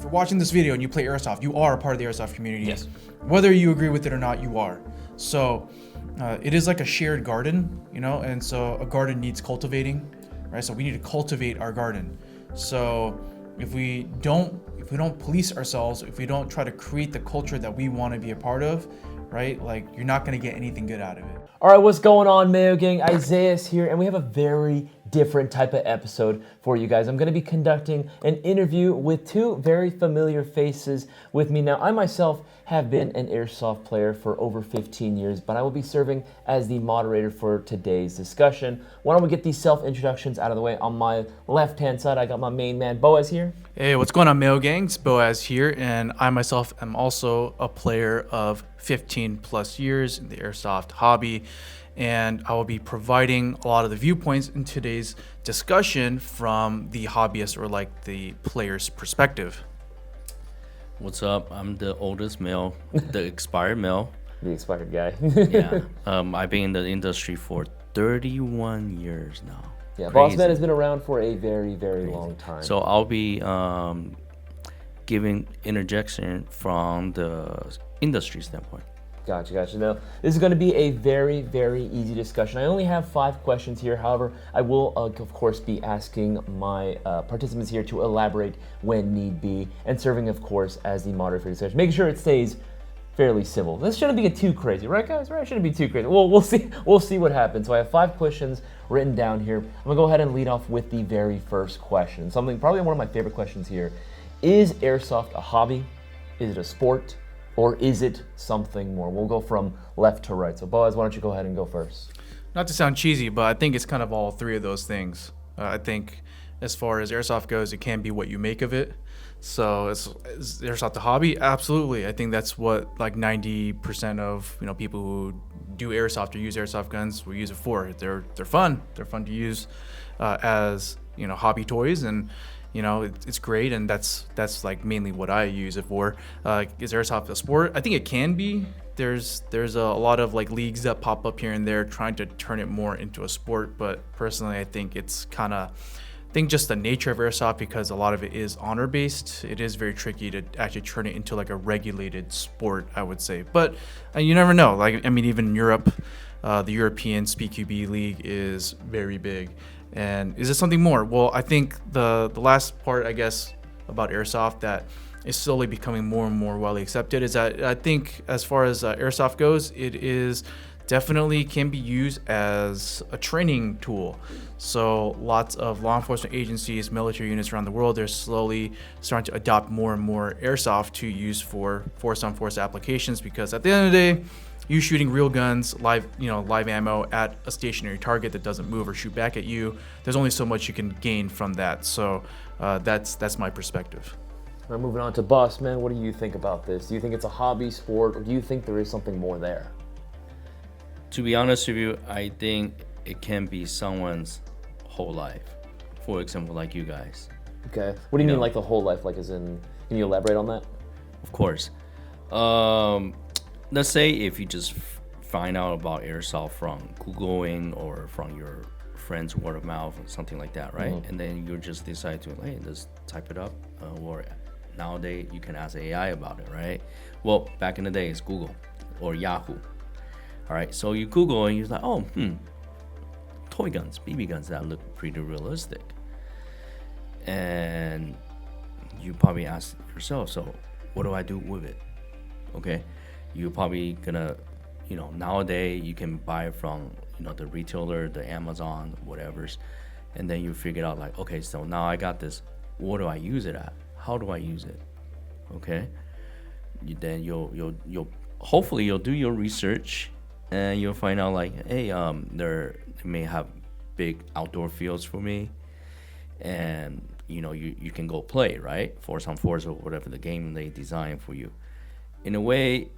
you're watching this video and you play Airsoft, you are a part of the Airsoft community. Yes. Whether you agree with it or not, you are. So it is like a shared garden, and so a garden needs cultivating, right? So we need to cultivate our garden. So if we don't police ourselves, if we don't try to create the culture that we want to be a part of, right? Like, you're not going to get anything good out of it. All right, what's going on, Mayo Gang? Isaiah's here, and we have a very different type of episode for you guys. I'm going to be conducting an interview with two very familiar faces with me. Now, I myself have been an Airsoft player for over 15 years, but I will be serving as the moderator for today's discussion. Why don't we get these self-introductions out of the way? On my left-hand side, I got my main man, Boaz, here. Hey, what's going on, Mayo Gang? It's Boaz here, and I myself am also a player of 15 plus years in the Airsoft hobby, and I will be providing a lot of the viewpoints in today's discussion from the hobbyist or like the player's perspective. What's up? I'm the oldest male, the expired male. The expired guy. Yeah. I've been in the industry for 31 years now. Yeah, Crazy. Bossman has been around for a very, very long time. So I'll be giving interjection from the industry standpoint. Gotcha. Now, this is going to be a very, very easy discussion. I only have 5 questions here. However, I will, of course, be asking my participants here to elaborate when need be, and serving, of course, as the moderator for the discussion. Making sure it stays fairly civil. This shouldn't be too crazy, right, guys? Right? It shouldn't be too crazy. We'll see. We'll see what happens. So I have 5 questions written down here. I'm gonna go ahead and lead off with the very first question. Probably one of my favorite questions here. Is Airsoft a hobby? Is it a sport? Or is it something more? We'll go from left to right. So Boaz, why don't you go ahead and go first? Not to sound cheesy, but I think it's kind of all 3 of those things. I think as far as Airsoft goes, it can be what you make of it. So is Airsoft a hobby? Absolutely. I think that's what like 90% of people who do Airsoft or use Airsoft guns will use it for. They're fun. They're fun to use as hobby toys, and it's great, and that's like mainly what I use it for. Is Airsoft a sport? I think it can be. There's a lot of like leagues that pop up here and there trying to turn it more into a sport, but personally I think it's just the nature of Airsoft, because a lot of it is honor based. It is very tricky to actually turn it into like a regulated sport, I would say. But you never know. Like, I mean, even in Europe, the European SPQB league is very big. And is it something more? Well, I think the last part, I guess, about Airsoft that is slowly becoming more and more widely accepted is that I think as far as Airsoft goes, it is definitely can be used as a training tool. So lots of law enforcement agencies, military units around the world, they're slowly starting to adopt more and more Airsoft to use for force-on-force applications, because at the end of the day, you shooting real guns, live ammo at a stationary target that doesn't move or shoot back at you, there's only so much you can gain from that. So that's my perspective. All right, moving on to Boss, man, what do you think about this? Do you think it's a hobby sport, or do you think there is something more there? To be honest with you, I think it can be someone's whole life. For example, like you guys. Okay. What do you mean, like the whole life? Like, as in, can you elaborate on that? Of course. Let's say if you just find out about Airsoft from Googling or from your friend's word of mouth or something like that, right? Mm-hmm. And then you just decide to, hey, let's type it up. Or nowadays you can ask AI about it, right? Well, back in the day, it's Google or Yahoo. All right, so you Google and you're like, toy guns, BB guns that look pretty realistic. And you probably ask yourself, so what do I do with it? Okay, you're probably gonna, nowadays you can buy it from, the retailer, the Amazon, whatever's, and then you figure out like, okay, so now I got this, what do I use it at? How do I use it? Okay, then you'll hopefully you'll do your research. And you'll find out like, hey, they may have big outdoor fields for me, and you can go play, right? Force on Force or whatever the game they design for you. In a way,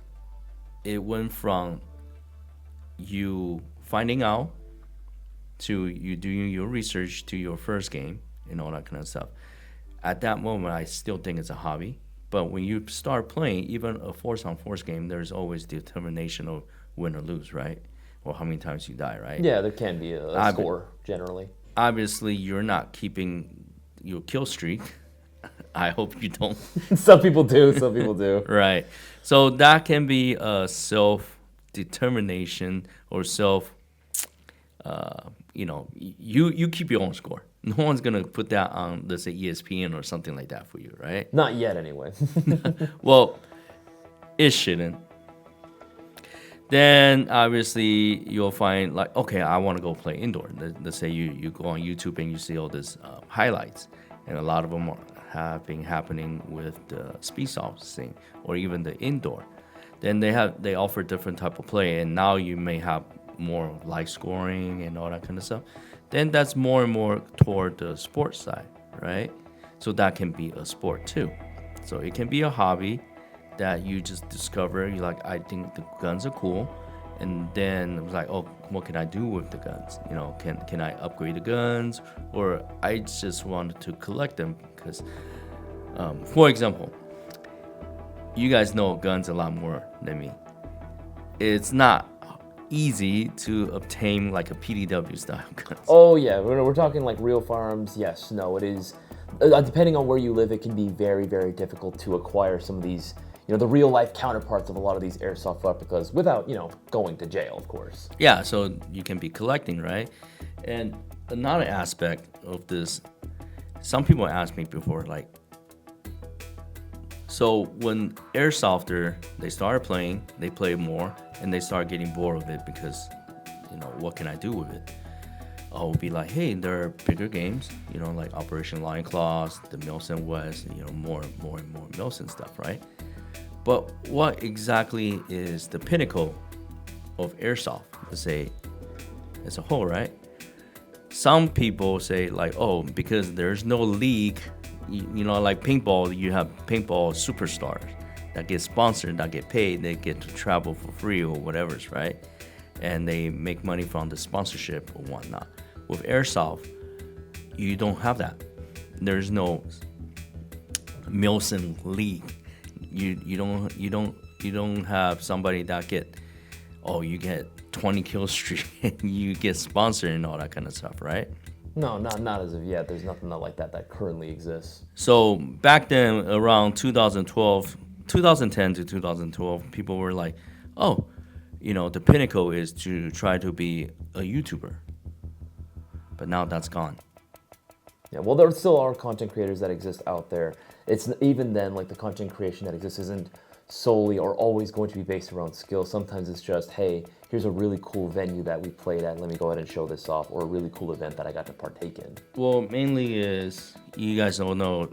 it went from you finding out to you doing your research to your first game and all that kind of stuff. At that moment, I still think it's a hobby. But when you start playing, even a Force on Force game, there's always determination of win or lose, right? Or how many times you die, right? Yeah, there can be a score generally. Obviously, you're not keeping your kill streak I hope you don't. Some people do. Some people do. Right. So that can be a self-determination or self. You keep your own score. No one's gonna put that on, let's say, ESPN or something like that for you, right? Not yet, anyway. Well, it shouldn't. Then obviously you'll find like, okay, I want to go play indoor. Let's say you go on YouTube and you see all these highlights, and a lot of them have been happening with the speed soft thing or even the indoor. Then they offer different type of play, and now you may have more live scoring and all that kind of stuff. Then that's more and more toward the sports side, right? So that can be a sport too. So it can be a hobby that you just discover. You like, I think the guns are cool, and then it was like, oh, what can I do with the guns? Can I upgrade the guns, or I just wanted to collect them because, for example, you guys know guns a lot more than me. It's not easy to obtain like a PDW style guns. Oh yeah, we're talking like real firearms. Yes, no, it is. Depending on where you live, it can be very, very difficult to acquire some of these, the real life counterparts of a lot of these airsoft replicas without, going to jail, of course. Yeah, so you can be collecting, right? And another aspect of this, some people asked me before, like, so when airsofter, they started playing, they play more, and they start getting bored of it because, what can I do with it? I'll be like, hey, there are bigger games, like Operation Lion Claws, the Milson West, more and more Milson stuff, right? But what exactly is the pinnacle of airsoft, let's say, as a whole, right? Some people say like, oh, because there's no league, like paintball, you have paintball superstars that get sponsored, that get paid, they get to travel for free or whatever's, right? And they make money from the sponsorship or whatnot. With airsoft, you don't have that. There's no Milson League. You don't have somebody that you get 20 kill streak and you get sponsored and all that kind of stuff, right? No, not as of yet. There's nothing like that currently exists. So back then, around 2010 to 2012, people were like, oh, the pinnacle is to try to be a YouTuber. But now that's gone. Yeah, well, there still are content creators that exist out there. It's even then, like the content creation that exists isn't solely or always going to be based around skill. Sometimes it's just, hey, here's a really cool venue that we played at. Let me go ahead and show this off, or a really cool event that I got to partake in. Well, mainly is, you guys don't know,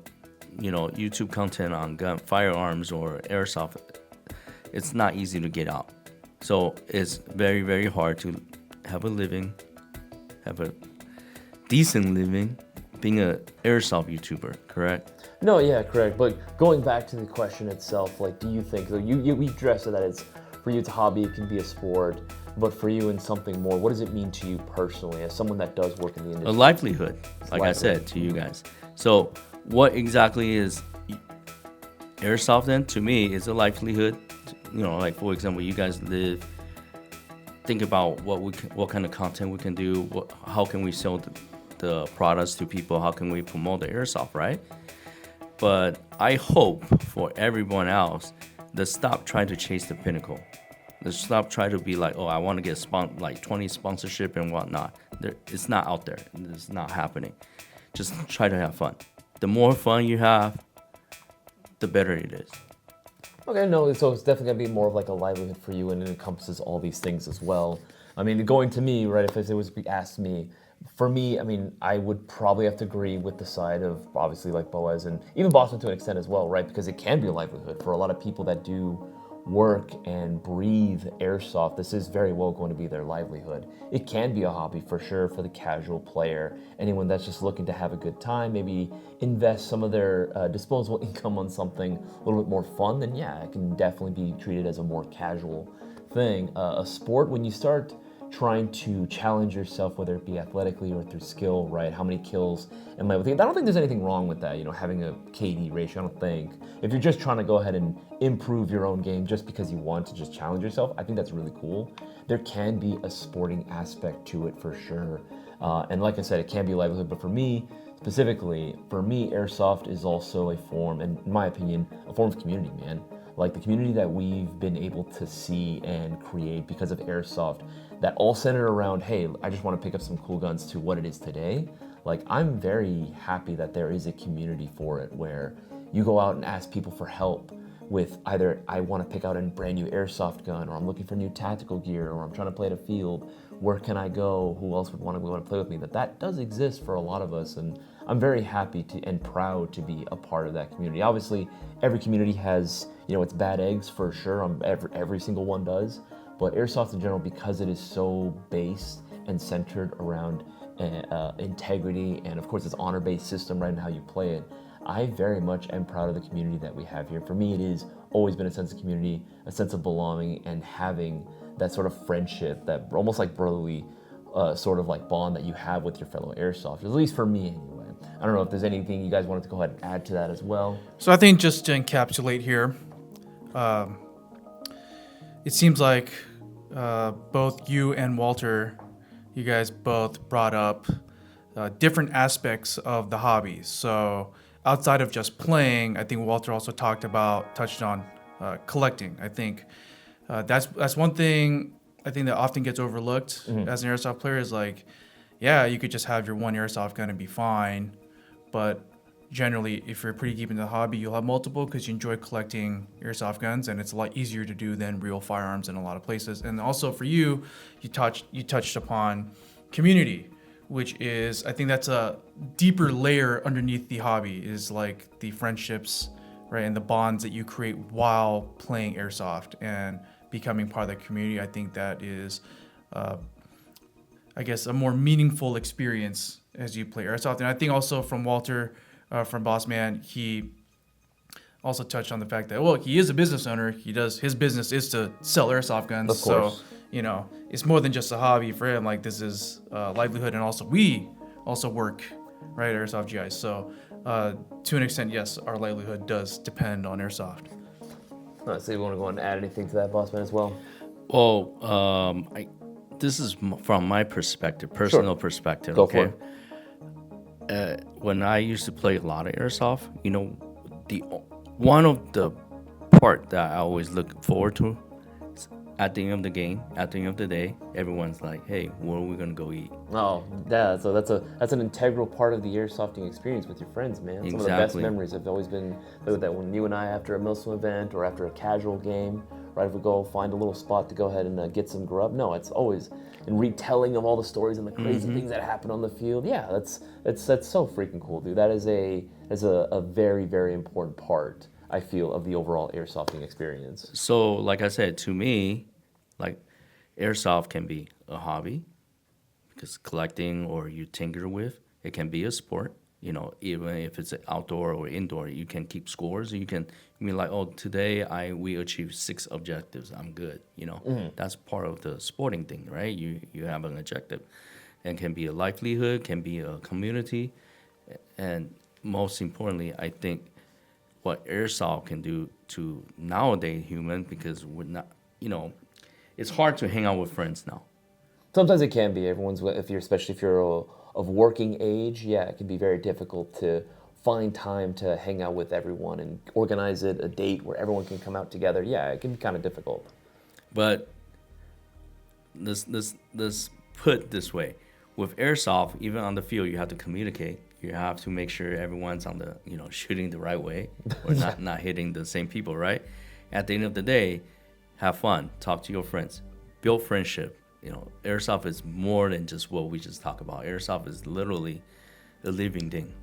YouTube content on firearms or airsoft, it's not easy to get out. So it's very, very hard to have a living, have a decent living, being an airsoft YouTuber, correct? No, yeah, correct. But going back to the question itself, like, do you think, so we addressed that it's, for you it's a hobby, it can be a sport, but for you in something more, what does it mean to you personally as someone that does work in the industry? A livelihood, like I said to you guys. So what exactly is airsoft then? To me, is a livelihood. Like for example, you guys think about what kind of content we can do, how can we sell the products to people, how can we promote the airsoft, right? But I hope for everyone else to stop trying to chase the pinnacle. To stop trying to be like, oh, I want to get 20 sponsorship and whatnot. It's not out there. It's not happening. Just try to have fun. The more fun you have, the better it is. Okay, no, so it's definitely going to be more of like a livelihood for you, and it encompasses all these things as well. I mean, going to me, right, if it was asked me, for me, I mean, I would probably have to agree with the side of obviously like Boaz and even Boston to an extent as well, right? Because it can be a livelihood for a lot of people that do work and breathe airsoft. This is very well going to be their livelihood. It can be a hobby for sure for the casual player, anyone that's just looking to have a good time, maybe invest some of their disposable income on something a little bit more fun, then yeah, it can definitely be treated as a more casual thing. A sport, when you start trying to challenge yourself, whether it be athletically or through skill, right? How many kills am I able to get? I don't think there's anything wrong with that, having a KD ratio. I don't think. If you're just trying to go ahead and improve your own game just because you want to just challenge yourself, I think that's really cool. There can be a sporting aspect to it for sure. And like I said, it can be a livelihood, but for me, specifically, for me, airsoft is also a form, and in my opinion, a form of community, man. Like the community that we've been able to see and create because of airsoft, that all centered around, hey, I just want to pick up some cool guns, to what it is today. Like, I'm very happy that there is a community for it where you go out and ask people for help with either I want to pick out a brand new airsoft gun, or I'm looking for new tactical gear, or I'm trying to play at a field. Where can I go? Who else would want to play with me? That does exist for a lot of us, and I'm very happy to and proud to be a part of that community. Obviously, every community has, its bad eggs for sure. Every single one does, but airsoft in general, because it is so based and centered around integrity, and of course it's honor-based system, right, and how you play it. I very much am proud of the community that we have here. For me, it has always been a sense of community, a sense of belonging, and having that sort of friendship, that almost like brotherly sort of like bond that you have with your fellow airsofters, at least for me anyway. I don't know if there's anything you guys wanted to go ahead and add to that as well. So I think just to encapsulate here, it seems like both you and Walter, you guys both brought up different aspects of the hobby. So outside of just playing, I think Walter also touched on collecting. I think that's one thing I think that often gets overlooked as an airsoft player is like, yeah, you could just have your one airsoft gun and be fine, but generally, if you're pretty deep into the hobby, you'll have multiple because you enjoy collecting airsoft guns, and it's a lot easier to do than real firearms in a lot of places. And also for you, you touched upon community, which is, I think that's a deeper layer underneath the hobby, is like the friendships, right, and the bonds that you create while playing airsoft and becoming part of the community. I think that is, I guess, a more meaningful experience as you play airsoft. And I think also from Walter, from Boss Man, he also touched on the fact that, well, he is a business owner. His business is to sell airsoft guns. Of course. So, it's more than just a hobby for him. Like, this is a livelihood, and also we also work, right, at Airsoft GI. So to an extent, yes, our livelihood does depend on airsoft. So you want to go and add anything to that, Boss Man, as well? Well, this is from my perspective, personal perspective. Go okay? for it. When I used to play a lot of airsoft, one of the part that I always look forward to is at the end of the game, at the end of the day, everyone's like, "Hey, where are we gonna go eat?" Oh, yeah. So that's an integral part of the airsofting experience with your friends, man. Some of the best Exactly. memories have always been with that when you and I, after a Milsim event or after a casual game, right? If we go find a little spot to go ahead and get some grub. No, it's always in retelling of all the stories and the crazy things that happen on the field. Yeah, that's so freaking cool, dude. That is a very, very important part, I feel, of the overall airsofting experience. So, like I said, to me, like airsoft can be a hobby because collecting or you tinker with it can be a sport. Even if it's outdoor or indoor, you can keep scores. You mean like, oh, today we achieved 6 objectives. I'm good. That's part of the sporting thing, right? You have an objective, and can be a livelihood, can be a community, and most importantly, I think what airsoft can do to nowadays human, because we're not, it's hard to hang out with friends now. Sometimes it can be. Especially if you're of working age, yeah, it can be very difficult to find time to hang out with everyone and organize a date where everyone can come out together. Yeah, it can be kind of difficult. But this put this way, with airsoft, even on the field, you have to communicate. You have to make sure everyone's on the shooting the right way, or not hitting the same people, right? At the end of the day, have fun, talk to your friends, build friendship. Airsoft is more than just what we just talked about. Airsoft is literally a living thing.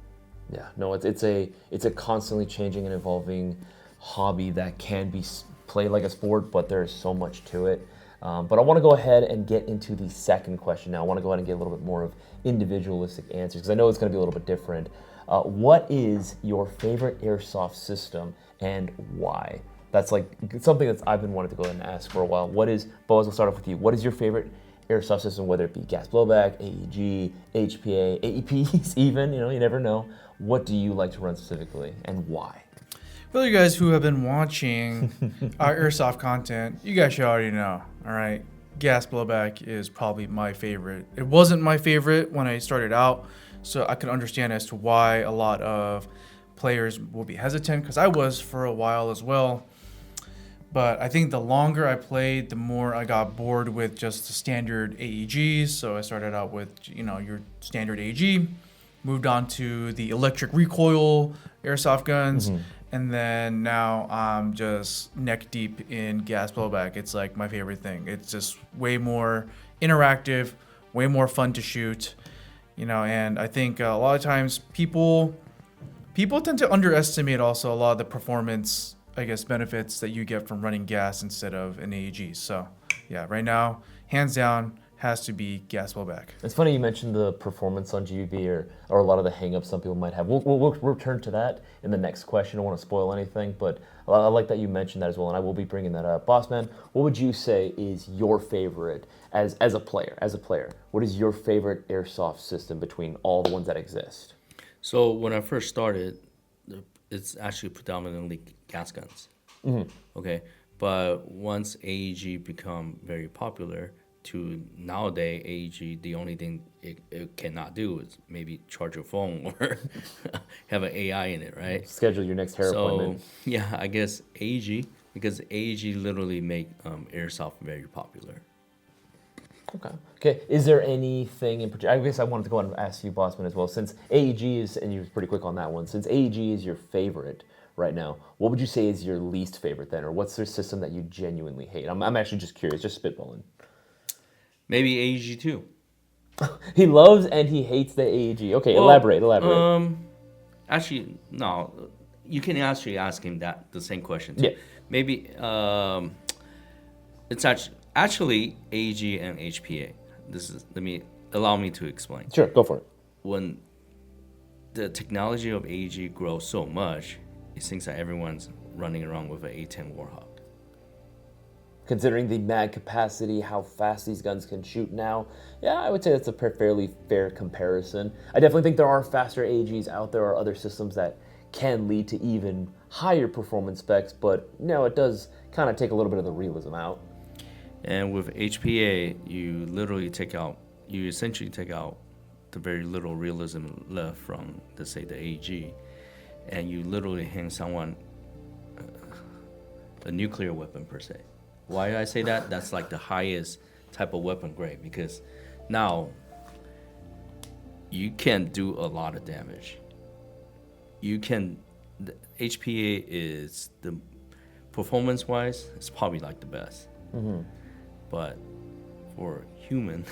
Yeah, no, it's a constantly changing and evolving hobby that can be played like a sport, but there's so much to it. But I want to go ahead and get into the second question now. I want to go ahead and get a little bit more of individualistic answers because I know it's going to be a little bit different. What is your favorite airsoft system and why? That's like something that I've been wanting to go ahead and ask for a while. Boaz, we'll start off with you. What is your favorite airsoft system, whether it be gas blowback, AEG, HPA, AEPs even, you never know. What do you like to run specifically and why? Well, you guys who have been watching our airsoft content, you guys should already know, all right? Gas blowback is probably my favorite. It wasn't my favorite when I started out, So I can understand as to why a lot of players will be hesitant, because I was for a while as well. But I think the longer I played, the more I got bored with just the standard AEGs. So I started out with, your standard AEG, moved on to the electric recoil airsoft guns, and then now I'm just neck deep in gas blowback. It's like my favorite thing. It's just way more interactive, way more fun to shoot, and I think a lot of times people tend to underestimate also a lot of the performance, I guess, benefits that you get from running gas instead of an AEG. So yeah, right now, hands down, has to be gas blowback. It's funny you mentioned the performance on GBB or a lot of the hangups some people might have. We'll return to that in the next question. I don't want to spoil anything, but I like that you mentioned that as well, and I will be bringing that up. Bossman, what would you say is your favorite as a player? What is your favorite airsoft system between all the ones that exist? So when I first started, it's actually predominantly gas guns. Okay, but once AEG become very popular, to nowadays AEG, the only thing it cannot do is maybe charge your phone or have an AI in it, right? Schedule your next hair appointment. Yeah, I guess AEG, because AEG literally make airsoft very popular. Okay. Is there anything in particular? I guess I wanted to go on and ask you, Bossman, as well. Since AEG is, and you were pretty quick on that one, since AEG is your favorite right now, what would you say is your least favorite then? Or what's their system that you genuinely hate? I'm actually just curious, just spitballing. Maybe AEG too. He loves and he hates the AEG. Okay, well, elaborate. Actually, no. You can actually ask him the same question too. Yeah. Maybe it's actually AEG and HPA. Allow me to explain. Sure, go for it. When the technology of AEG grows so much, it seems that everyone's running around with an A10 Warhawk. Considering the mag capacity, how fast these guns can shoot now, yeah, I would say that's a fairly fair comparison. I definitely think there are faster AEGs out there or other systems that can lead to even higher performance specs, but it does kind of take a little bit of the realism out. And with HPA, you essentially take out the very little realism left from, let's say, the AEG, and you literally hand someone a nuclear weapon per se. Why do I say that? That's like the highest type of weapon grade, because now you can do a lot of damage. The HPA is the performance-wise, it's probably like the best. But for human,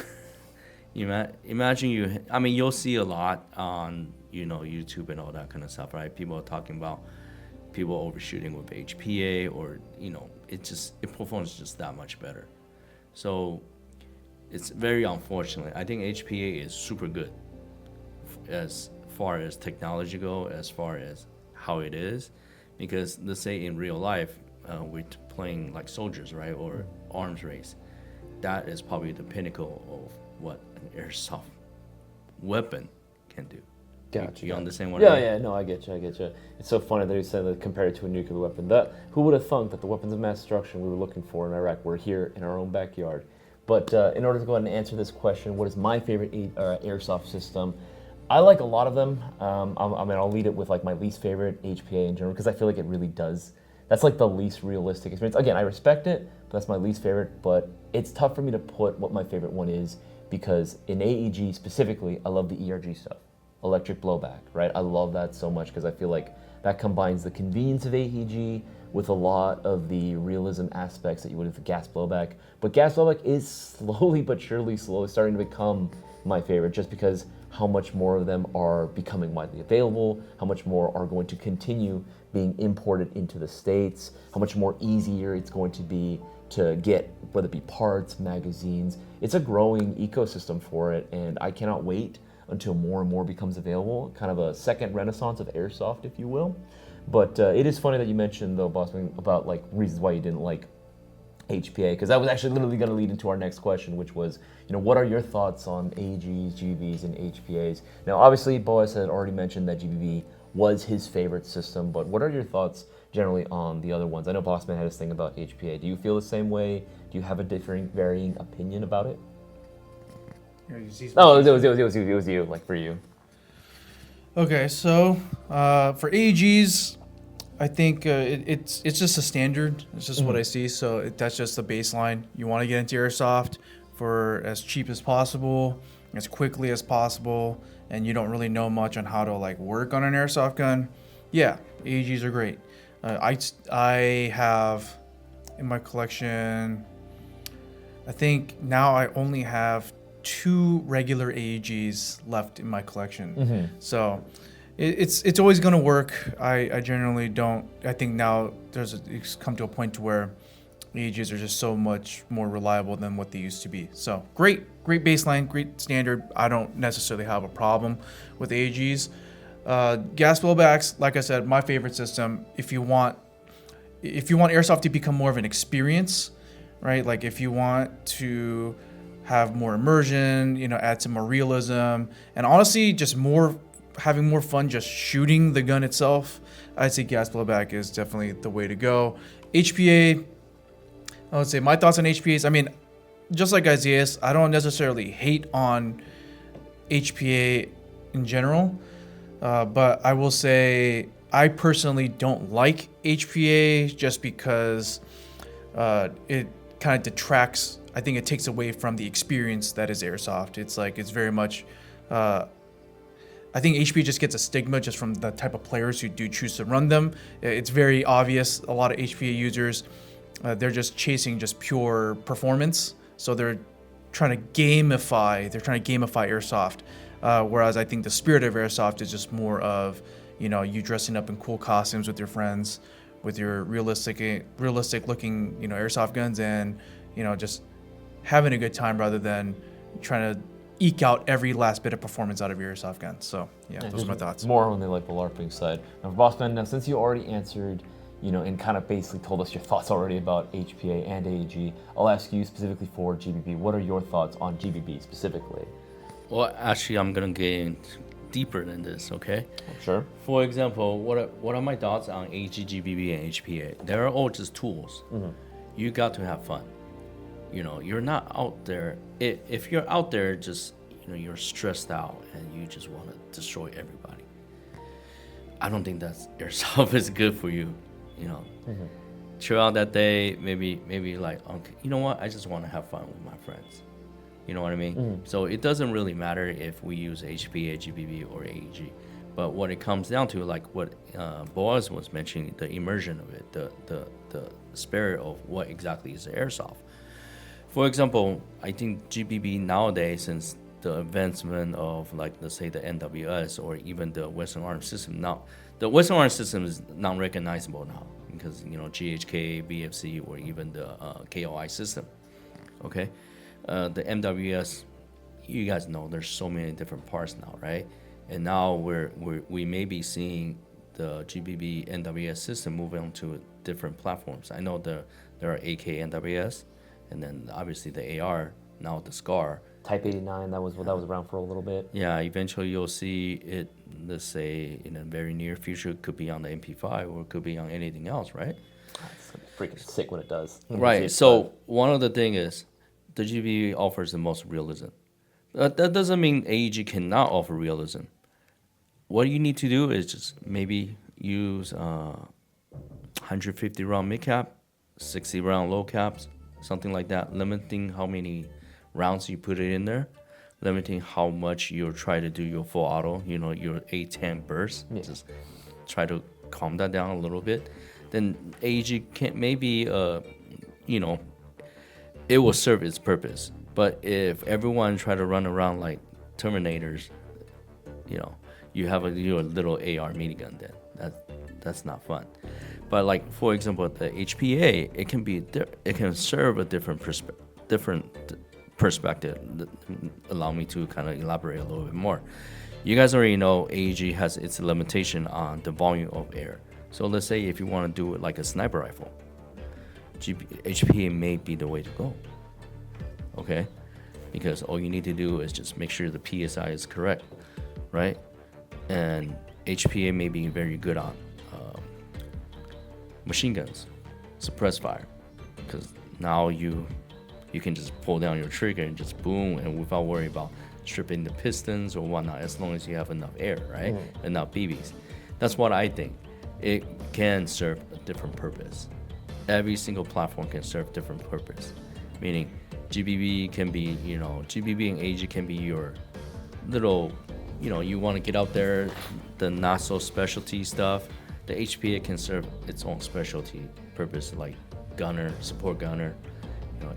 imagine you'll see a lot on YouTube and all that kind of stuff, right? People are talking about people overshooting with HPA, or it performs just that much better. So it's very unfortunate. I think HPA is super good as far as technology go, as far as how it is, because let's say in real life we're playing like soldiers, right, or arms race. That is probably the pinnacle of what an airsoft weapon can do. Gotcha. You understand what I mean? Yeah, no, I get you. It's so funny that you said that compared to a nuclear weapon. Who would have thunk that the weapons of mass destruction we were looking for in Iraq were here in our own backyard? But in order to go ahead and answer this question, what is my favorite airsoft system? I like a lot of them. I'll lead it with like my least favorite, HPA in general, because I feel like it really does. That's like the least realistic experience. Again, I respect it, but that's my least favorite. But it's tough for me to put what my favorite one is, because in AEG specifically, I love the ERG stuff. Electric blowback, right? I love that so much because I feel like that combines the convenience of AEG with a lot of the realism aspects that you would with gas blowback. But gas blowback is slowly but surely starting to become my favorite, just because how much more of them are becoming widely available, how much more are going to continue being imported into the States, how much more easier it's going to be to get, whether it be parts, magazines. It's a growing ecosystem for it, and I cannot wait until more and more becomes available, kind of a second renaissance of airsoft, if you will. But it is funny that you mentioned, though, Bossman, about like reasons why you didn't like HPA, because that was actually literally going to lead into our next question, which was, what are your thoughts on AGs, GBs, and HPAs? Now, obviously, Boaz had already mentioned that GBB was his favorite system, but what are your thoughts generally on the other ones? I know Bossman had his thing about HPA. Do you feel the same way? Do you have a varying opinion about it? No, it was you, like for you. Okay, so for AEGs, I think it's just a standard. It's just what I see. So that's just the baseline. You want to get into airsoft for as cheap as possible, as quickly as possible, and you don't really know much on how to like work on an airsoft gun. Yeah, AEGs are great. I have in my collection. I think now I only have 2 regular AEGs left in my collection. So it's always gonna work. I generally don't. I think now it's come to a point to where AEGs are just so much more reliable than what they used to be. So great baseline, great standard. I don't necessarily have a problem with AEGs. Gas blowbacks, like I said, my favorite system. If you want airsoft to become more of an experience, right? Like if you want to have more immersion, add some more realism, and honestly, just having more fun just shooting the gun itself, I'd say gas blowback is definitely the way to go. HPA, I would say my thoughts on HPAs. I mean, just like Isaias, I don't necessarily hate on HPA in general, but I will say I personally don't like HPA just because it kind of detracts. I think it takes away from the experience that is airsoft. It's very much. I think HPA just gets a stigma just from the type of players who do choose to run them. It's very obvious. A lot of HPA users, they're just chasing just pure performance. So they're trying to gamify. They're trying to gamify airsoft. Whereas I think the spirit of airsoft is just more of, you dressing up in cool costumes with your friends, with your realistic looking, airsoft guns, and, just having a good time rather than trying to eke out every last bit of performance out of your airsoft gun. So yeah, those are my thoughts. More on the like the LARPing side. Now, Bossman, now since you already answered, and kind of basically told us your thoughts already about HPA and AEG, I'll ask you specifically for GBB. What are your thoughts on GBB specifically? Well, actually, I'm gonna get in deeper than this. Okay. Sure. For example, what are my thoughts on AEG, GBB, and HPA? They're all just tools. You got to have fun. You're not out there. If you're out there, just you're stressed out and you just want to destroy everybody. I don't think that's airsoft is good for you. Throughout that day, maybe like, okay, you know what? I just want to have fun with my friends. You know what I mean? So it doesn't really matter if we use HPA, GBB, or AEG. But what it comes down to, like what Boaz was mentioning, the immersion of it, the spirit of what exactly is airsoft. For example, I think GBB nowadays, since the advancement of, like, let's say the NWS or even the Western Arm system, now the Western Arm system is non-recognizable now because GHK, VFC, or even the KOI system. Okay, the MWS, you guys know there's so many different parts now, right? And now we may be seeing the GBB NWS system move on to different platforms. I know there are AK NWS. And then obviously the AR, now the SCAR. Type 89, that was around for a little bit. Yeah, eventually you'll see it, let's say in a very near future, it could be on the MP5 or it could be on anything else, right? It's freaking sick when it does. Right, so one of the things is the GBB offers the most realism. That doesn't mean AEG cannot offer realism. What you need to do is just maybe use 150 round mid cap, 60 round low caps, something like that, limiting how many rounds you put it in there, limiting how much you'll try to do your full auto, your 8-10 burst. Yeah. Just try to calm that down a little bit. Then AEG can maybe, it will serve its purpose. But if everyone try to run around like Terminators, you have your little AR minigun, then that's not fun. But like, for example, the HPA, it can serve a different perspective. Allow me to kind of elaborate a little bit more. You guys already know AEG has its limitation on the volume of air. So let's say if you want to do it like a sniper rifle, HPA may be the way to go. Okay, because all you need to do is just make sure the PSI is correct, right? And HPA may be very good on machine guns, suppress fire, because now you can just pull down your trigger and just boom, and without worrying about stripping the pistons or whatnot, as long as you have enough air, right? Enough BBs. That's what I think. It can serve a different purpose. Every single platform can serve different purpose. Meaning GBB can be, GBB and AG can be your little, you want to get out there, the not so specialty stuff. The HPA can serve its own specialty purpose, like gunner, support gunner,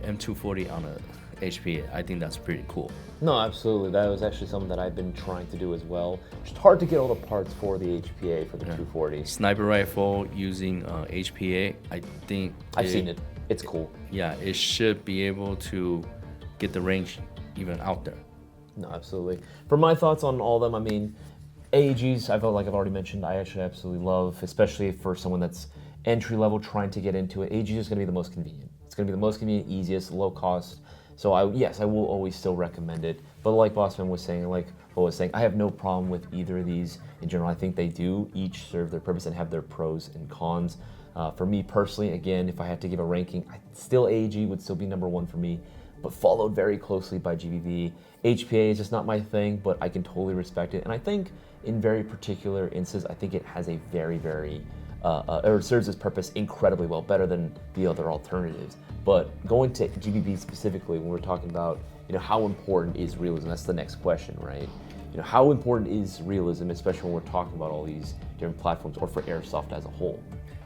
M240 on a HPA. I think that's pretty cool. No, absolutely. That was actually something that I've been trying to do as well. It's hard to get all the parts for the HPA for the 240. Sniper rifle using HPA, I think I've seen it. It's cool. Yeah, it should be able to get the range even out there. No, absolutely. For my thoughts on all of them, I mean, AEGs, I felt like I've already mentioned, I actually absolutely love, especially for someone that's entry level trying to get into it. AEG is going to be the most convenient. It's going to be the most convenient, easiest, low cost. So I will always still recommend it. But like Bossman was saying, like Bo was saying, I have no problem with either of these in general. I think they do each serve their purpose and have their pros and cons. For me personally, again, if I had to give a ranking, still AEG would still be number one for me, but followed very closely by GBV. HPA is just not my thing, but I can totally respect it. And I think in very particular instances, I think it has a very, very, or serves its purpose incredibly well, better than the other alternatives. But going to GBB specifically, when we're talking about, how important is realism? That's the next question, right? How important is realism, especially when we're talking about all these different platforms, or for Airsoft as a whole?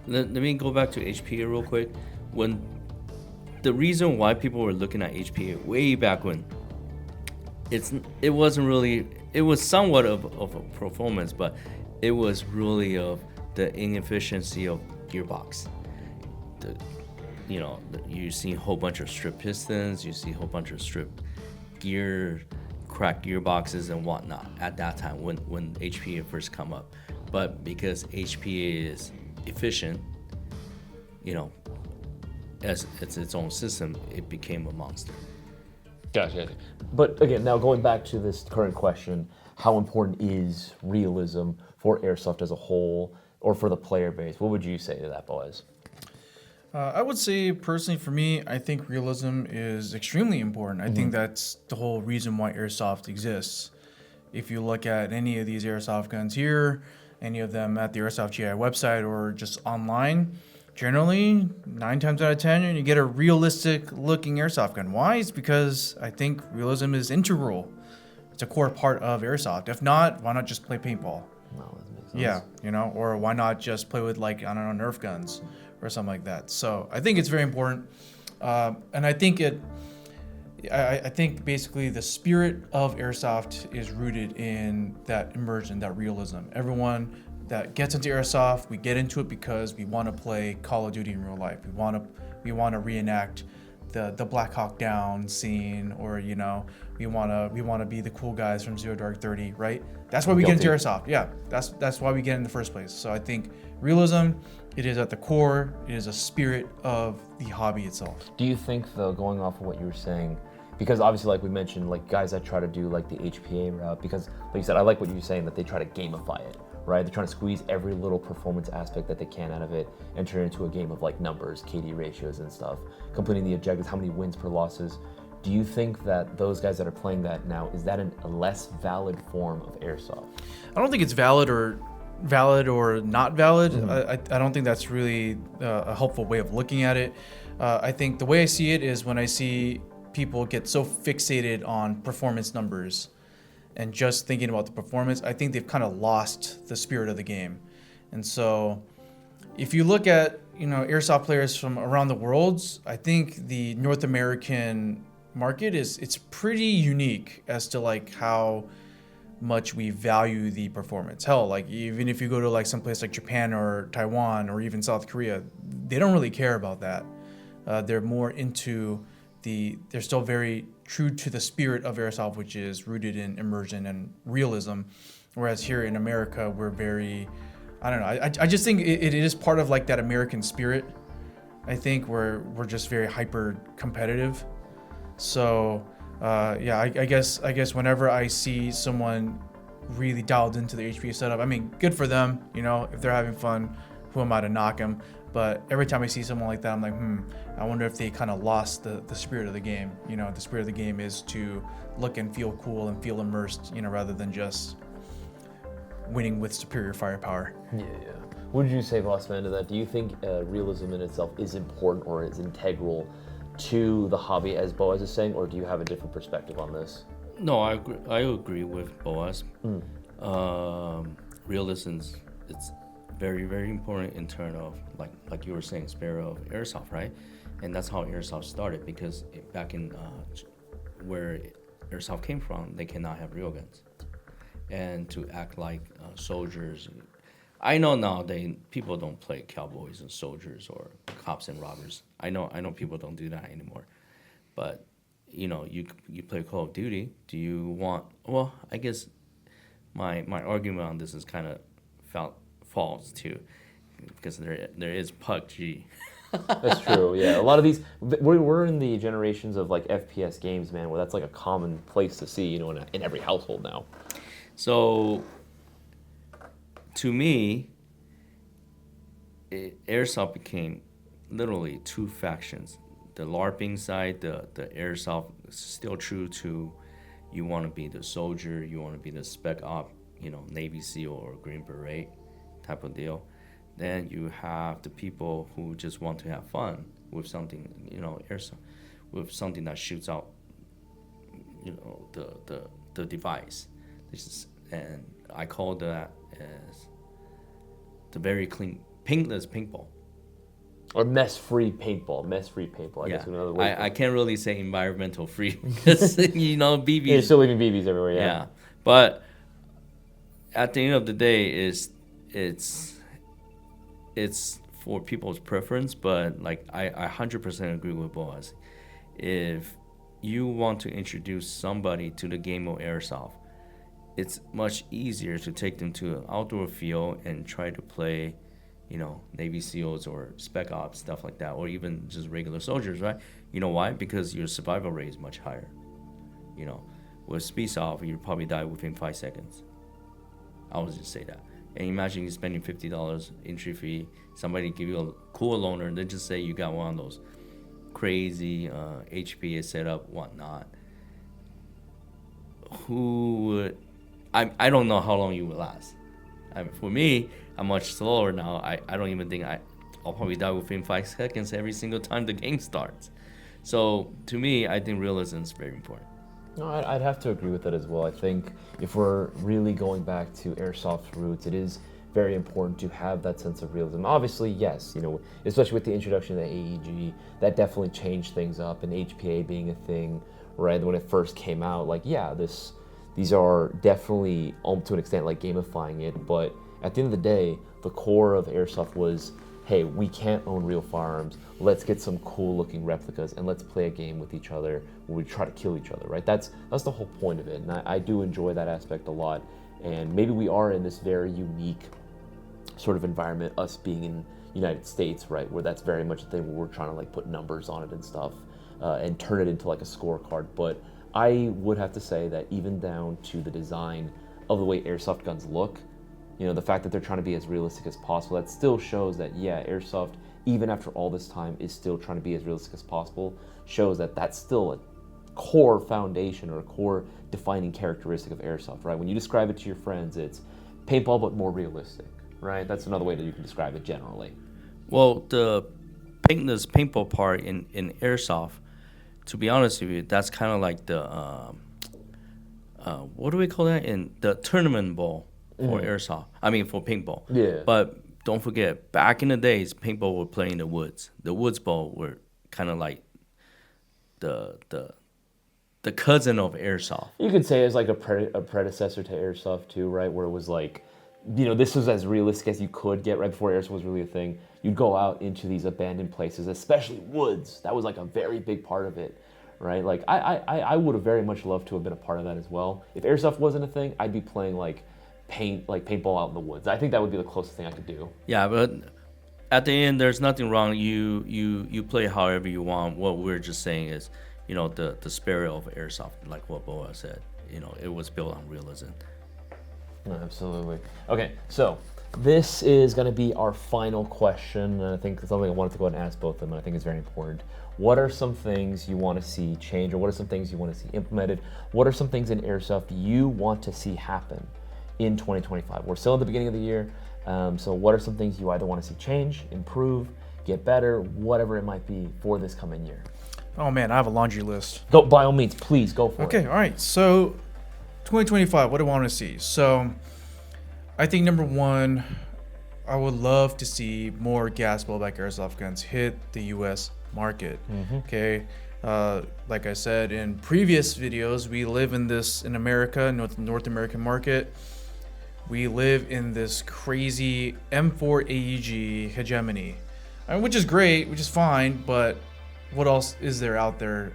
Let me go back to HPA real quick. When the reason why people were looking at HPA way back when, it wasn't really, it was somewhat of a performance, but it was really of the inefficiency of gearbox. You see a whole bunch of stripped pistons, you see a whole bunch of stripped gear, cracked gearboxes and whatnot at that time when HPA first come up. But because HPA is efficient, as it's its own system, it became a monster. Gotcha. But again, now going back to this current question, how important is realism for Airsoft as a whole, or for the player base? What would you say to that, boys? I would say personally for me, I think realism is extremely important. I think that's the whole reason why Airsoft exists. If you look at any of these Airsoft guns here, any of them at the Airsoft GI website or just online, generally 9 times out of 10 you get a realistic looking Airsoft gun. Why? It's because I think realism is integral. It's a core part of Airsoft. If not, why not just play paintball? Well, that makes sense. Yeah, or why not just play with Nerf guns or something like that. So I think it's very important, and I think I think basically the spirit of Airsoft is rooted in that immersion, that realism. Everyone that gets into Airsoft, we get into it because we want to play Call of Duty in real life. We want to reenact the Black Hawk Down scene, or we want to be the cool guys from Zero Dark 30, right? That's why we get into Airsoft. Yeah, that's why we get in the first place. So I think realism, it is at the core. It is a spirit of the hobby itself. Do you think, though, going off of what you were saying, because obviously, like we mentioned, like guys that try to do like the HPA route, because like you said, I like what you're saying, that they try to gamify it, right? They're trying to squeeze every little performance aspect that they can out of it and turn it into a game of like numbers, KD ratios and stuff, completing the objectives, how many wins per losses. Do you think that those guys that are playing that now, is that a less valid form of Airsoft? I don't think it's valid or not valid. I don't think that's really a helpful way of looking at it. I think the way I see it is when I see people get so fixated on performance numbers and just thinking about the performance, I think they've kind of lost the spirit of the game. And so if you look at Airsoft players from around the world, I think the North American market it's pretty unique as to like how much we value the performance. Hell, like even if you go to like some place like Japan or Taiwan or even South Korea, they don't really care about that. They're more into they're still very true to the spirit of Airsoft, which is rooted in immersion and realism. Whereas here in America, we're very, I don't know. I just think it is part of like that American spirit. I think we're just very hyper competitive. So I guess whenever I see someone really dialed into the HPA setup, I mean, good for them. If they're having fun, who am I to knock them? But every time I see someone like that, I'm like, I wonder if they kind of lost the spirit of the game. You know, the spirit of the game is to look and feel cool and feel immersed, you know, rather than just winning with superior firepower. Yeah. What did you say, Bossman, to that? Do you think realism in itself is important or is integral to the hobby, as Boaz is saying, or do you have a different perspective on this? No, I agree with Boaz. Realism, it's very, very important in terms of, like you were saying, spirit of Airsoft, right? And that's how Airsoft started, because back in where Airsoft came from, they cannot have real guns. And to act like soldiers, I know nowadays people don't play cowboys and soldiers or cops and robbers. I know people don't do that anymore. But you know, you play Call of Duty. Do you want? Well, I guess my argument on this is kind of false too, because there is PUBG. That's true. Yeah, a lot of these we're in the generations of like FPS games, man, where that's like a common place to see, you know, in every household now. So, to me, Airsoft became literally two factions. The LARPing side, the Airsoft, is still true to you want to be the soldier, you want to be the spec op, you know, Navy SEAL or Green Beret type of deal. Then you have the people who just want to have fun with something, you know, Airsoft, with something that shoots out, you know, the device. And I call that as the very clean, paintless paintball. Or mess-free paintball. I guess another way. I can't really say environmental free because, you know, BBs. You're still leaving BBs everywhere, yeah. Yeah. But at the end of the day, it's for people's preference, but like I 100% agree with Boaz. If you want to introduce somebody to the game of Airsoft, it's much easier to take them to an outdoor field and try to play, you know, Navy SEALs or Spec Ops, stuff like that, or even just regular soldiers, right? You know why? Because your survival rate is much higher. You know, with Speed Off, you probably die within 5 seconds. I would just say that. And imagine you spending $50 entry fee, somebody give you a cool loaner, then just say you got one of those crazy HPA setup, whatnot. Who would... I don't know how long you would last. I mean, for me, I'm much slower now. I don't even think I'll probably die within 5 seconds every single time the game starts. So to me, I think realism is very important. No, I'd have to agree with that as well. I think if we're really going back to Airsoft's roots, it is very important to have that sense of realism. Obviously, yes, you know, especially with the introduction of the AEG, that definitely changed things up, and HPA being a thing, right? When it first came out, like, yeah, these are definitely, to an extent, like gamifying it, but at the end of the day, the core of Airsoft was, hey, we can't own real firearms, let's get some cool looking replicas and let's play a game with each other where we try to kill each other, right? That's the whole point of it, and I do enjoy that aspect a lot. And maybe we are in this very unique sort of environment, us being in United States, right, where that's very much a thing where we're trying to like put numbers on it and stuff, and turn it into like a scorecard. But I would have to say that even down to the design of the way Airsoft guns look, you know, the fact that they're trying to be as realistic as possible, that still shows that, yeah, Airsoft, even after all this time, is still trying to be as realistic as possible, shows that that's still a core foundation or a core defining characteristic of Airsoft, right? When you describe it to your friends, it's paintball but more realistic, right? That's another way that you can describe it generally. Well, the paintball part in Airsoft, to be honest with you, that's kind of like the, what do we call that? In the tournament ball for Airsoft. I mean, for paintball. Yeah. But don't forget, back in the days, paintball were playing in the woods. The woods ball were kind of like the cousin of Airsoft. You could say it's like a predecessor to Airsoft too, right? Where it was like, you know, this was as realistic as you could get right before Airsoft was really a thing. You'd go out into these abandoned places, especially woods. That was like a very big part of it, right? Like I would have very much loved to have been a part of that as well. If Airsoft wasn't a thing, I'd be playing like paintball out in the woods. I think that would be the closest thing I could do. Yeah, but at the end, there's nothing wrong. You play however you want. What we're just saying is, you know, the spirit of Airsoft, like what Boa said, you know, it was built on realism. No, absolutely. Okay, so This is going to be our final question, and I think it's something I wanted to go ahead and ask both of them, and I think it's very important. What are some things you want to see change, or what are some things you want to see implemented? What are some things in Airsoft you want to see happen in 2025? We're still at the beginning of the year, so what are some things you either want to see change, improve, get better, whatever it might be for this coming year? Oh man, I have a laundry list. Go, by all means, please go for it. Okay, all right. So 2025, what do I want to see? So I think number one, I would love to see more gas blowback airsoft guns hit the U.S. market. Okay, like I said in previous videos, we live in America, North American market. We live in this crazy M4 AEG hegemony, which is great, which is fine, but what else is there out there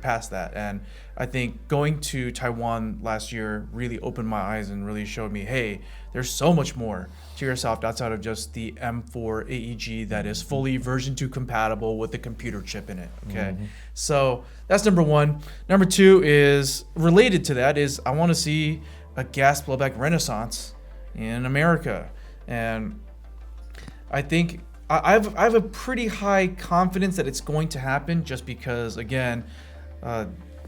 past that? And I think going to Taiwan last year really opened my eyes and really showed me, hey, there's so much more to Airsoft outside of just the M4 AEG that is fully version 2 compatible with the computer chip in it. Okay, so that's number one. Number two is related to that is I want to see a gas blowback renaissance in America, and I think I have a pretty high confidence that it's going to happen just because, again,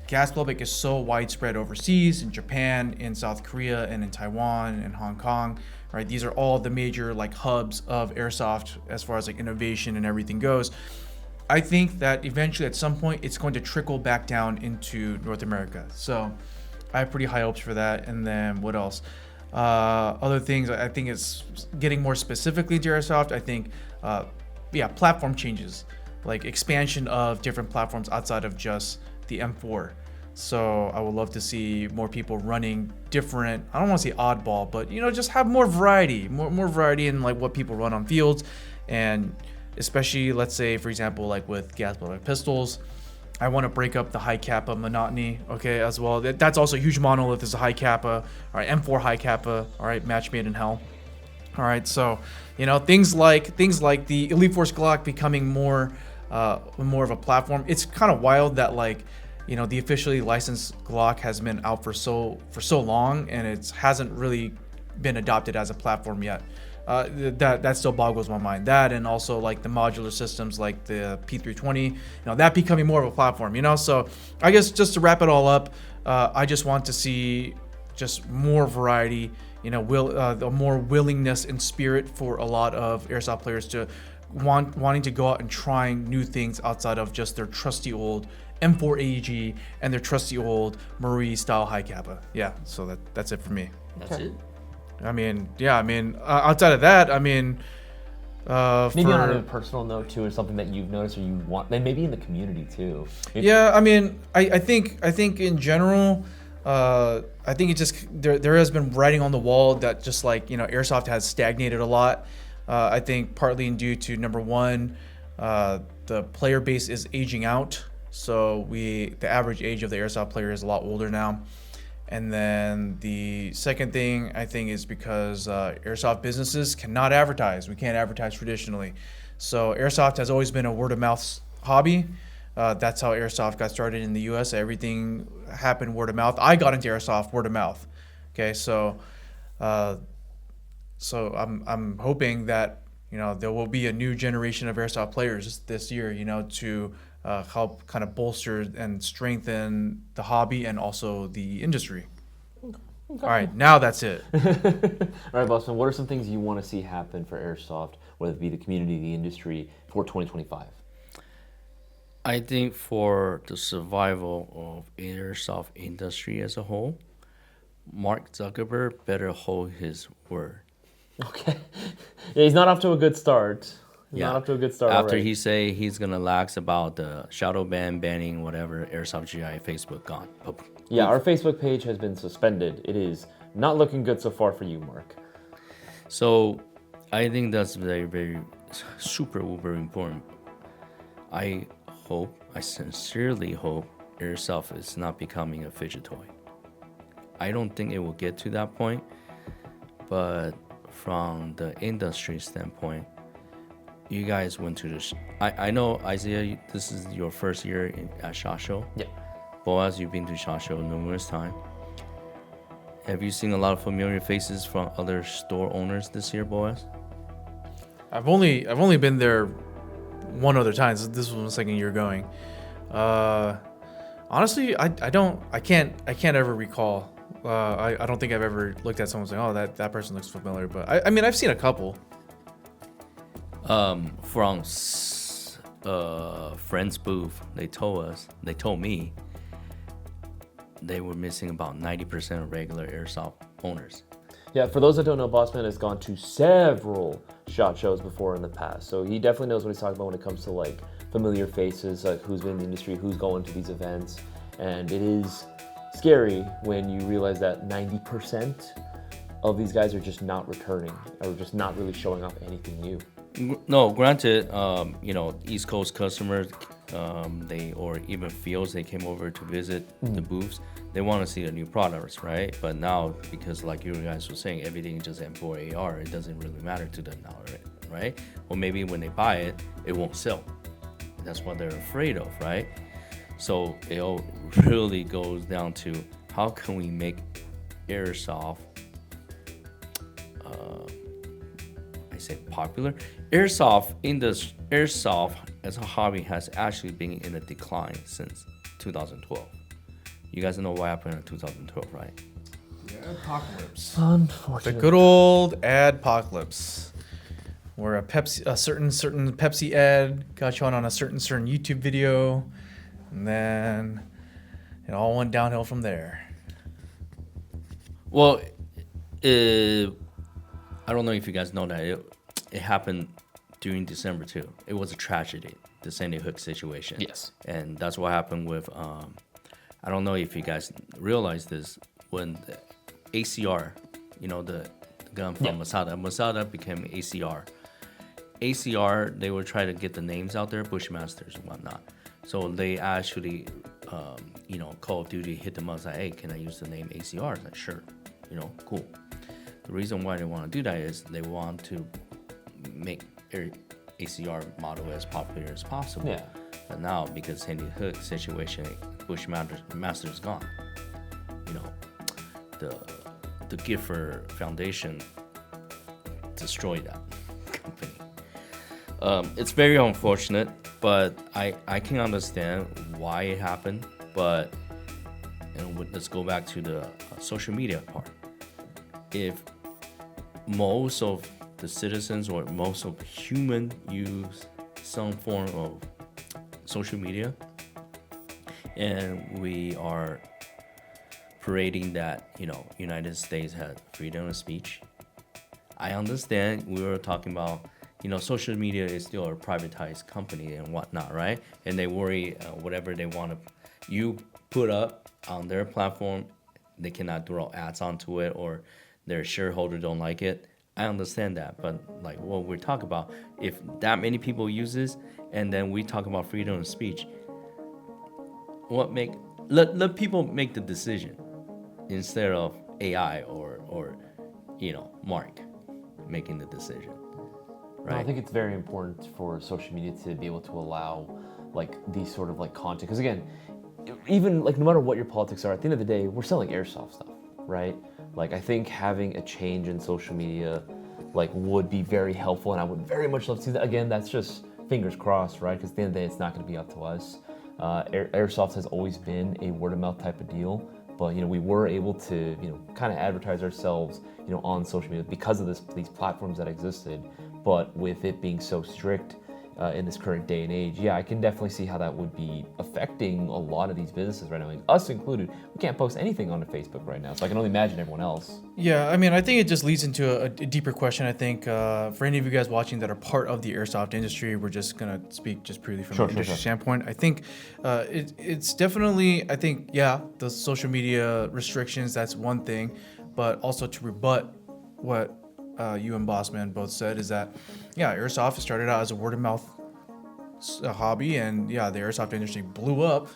gas blowback is so widespread overseas, in Japan, in South Korea, and in Taiwan, and Hong Kong, right? These are all the major like hubs of Airsoft as far as like innovation and everything goes. I think that eventually at some point it's going to trickle back down into North America. So I have pretty high hopes for that. And then what else? Other things, I think it's getting more specifically to Airsoft. I think, platform changes, like expansion of different platforms outside of just the M4. So I would love to see more people running different, I don't want to say oddball, but just have more variety, more variety in like what people run on fields. And especially, let's say, for example, like with gas blowback pistols, I want to break up the high kappa monotony, okay, as well. That's also a huge monolith, is a high kappa. All right, M4 high kappa, all right, match made in hell. All right, so things like the Elite Force Glock becoming more of a platform. It's kind of wild that the officially licensed Glock has been out for so long, and it hasn't really been adopted as a platform yet. That still boggles my mind. That, and also like the modular systems like the P320, that becoming more of a platform. So I guess just to wrap it all up, I just want to see just more variety. The more willingness and spirit for a lot of Airsoft players to wanting to go out and trying new things outside of just their trusty old M4 AEG and their trusty old Marie style high kappa. Yeah, so that's it for me. That's it. Outside of that, maybe on a personal note too, or something that you've noticed or you want, and maybe in the community too. I think in general, I think it just there has been writing on the wall that just Airsoft has stagnated a lot. I think partly due to number one, the player base is aging out, so the average age of the Airsoft player is a lot older now. And then the second thing I think is because Airsoft businesses cannot advertise. We can't advertise traditionally. So Airsoft has always been a word of mouth hobby. That's how Airsoft got started in the US. Everything happened word of mouth. I got into Airsoft word of mouth. Okay, so I'm hoping that there will be a new generation of Airsoft players this year, to help kind of bolster and strengthen the hobby and also the industry. Okay. All right, now that's it. All right, Bossman, what are some things you want to see happen for Airsoft, whether it be the community, the industry, for 2025? I think for the survival of Airsoft industry as a whole, Mark Zuckerberg better hold his word. Okay. Yeah, he's not off to a good start. Not up to a good start After already. he say he's gonna lax about the shadow ban banning whatever Airsoft GI, Facebook gone. Yeah, our Facebook page has been suspended. It is not looking good so far for you, Mark. So I think that's very, very super uber important. I sincerely hope Airsoft is not becoming a fidget toy. I don't think it will get to that point, but from the industry standpoint, you guys went to the. I know, Isaiah, this is your first year at SHOT Show. Yeah. Boaz, you've been to SHOT Show numerous times. Have you seen a lot of familiar faces from other store owners this year, boys? I've only been there one other time. This was the second year going. Honestly, I can't ever recall. I don't think I've ever looked at someone saying, "Oh, that person looks familiar." But I mean, I've seen a couple. From friend's booth, they told me they were missing about 90% of regular airsoft owners. Yeah, for those that don't know, Bossman has gone to several SHOT shows before in the past, so he definitely knows what he's talking about when it comes to like familiar faces, like who's been in the industry, who's going to these events, and it is scary when you realize that 90% of these guys are just not returning, or just not really showing off anything new. No, granted, East Coast customers, they or even fields, they came over to visit the booths. They want to see the new products, right? But now, because like you guys were saying, everything is just M4 AR, it doesn't really matter to them now, right? Or maybe when they buy it, it won't sell. That's what they're afraid of, right? So it all really goes down to how can we make airsoft, popular. Airsoft as a hobby has actually been in a decline since 2012. You guys know what happened in 2012, right? Yeah, apocalypse. The Unfortunately. good old adpocalypse, where a certain Pepsi ad got you on a certain YouTube video, and then it all went downhill from there. Well, I don't know if you guys know that it happened during December too. It was a tragedy, the Sandy Hook situation. Yes. And that's what happened with, I don't know if you guys realize this, when the ACR, the gun from Masada became ACR. ACR, they were trying to get the names out there, Bushmasters and whatnot. So they actually, Call of Duty hit them up, like, hey, can I use the name ACR? I was like, sure, cool. The reason why they want to do that is they want to make ACR model as popular as possible. Yeah. But now, because Sandy Hook situation, Bushmaster is gone. The Gifford Foundation destroyed that company. It's very unfortunate, but I can understand why it happened. But let's go back to the social media part. If most of the citizens or most of human use some form of social media, and we are parading that United States had freedom of speech. I understand we were talking about social media is still a privatized company and whatnot, right? And they worry whatever they want to you put up on their platform, they cannot throw ads onto it, or their shareholders don't like it. I understand that, but like what we're talking about, if that many people use this, and then we talk about freedom of speech, let people make the decision instead of AI or Mark making the decision, right? No, I think it's very important for social media to be able to allow like these sort of like content, because again, even like no matter what your politics are, at the end of the day, we're selling airsoft stuff, right? Like I think having a change in social media like would be very helpful, and I would very much love to see that. Again, that's just fingers crossed, right? Because at the end of the day, it's not going to be up to us. Airsoft has always been a word of mouth type of deal, but we were able to kind of advertise ourselves on social media because of these platforms that existed. But with it being so strict in this current day and age, yeah, I can definitely see how that would be affecting a lot of these businesses right now, like us included. We can't post anything onto Facebook right now, so I can only imagine everyone else. Yeah, I mean, I think it just leads into a deeper question. I think for any of you guys watching that are part of the airsoft industry, we're just gonna speak just purely from an industry standpoint. I think it's definitely, I think, yeah, the social media restrictions, that's one thing, but also to rebut what you and Bossman both said is that, yeah, airsoft started out as a word of mouth hobby, and yeah, the airsoft industry blew up,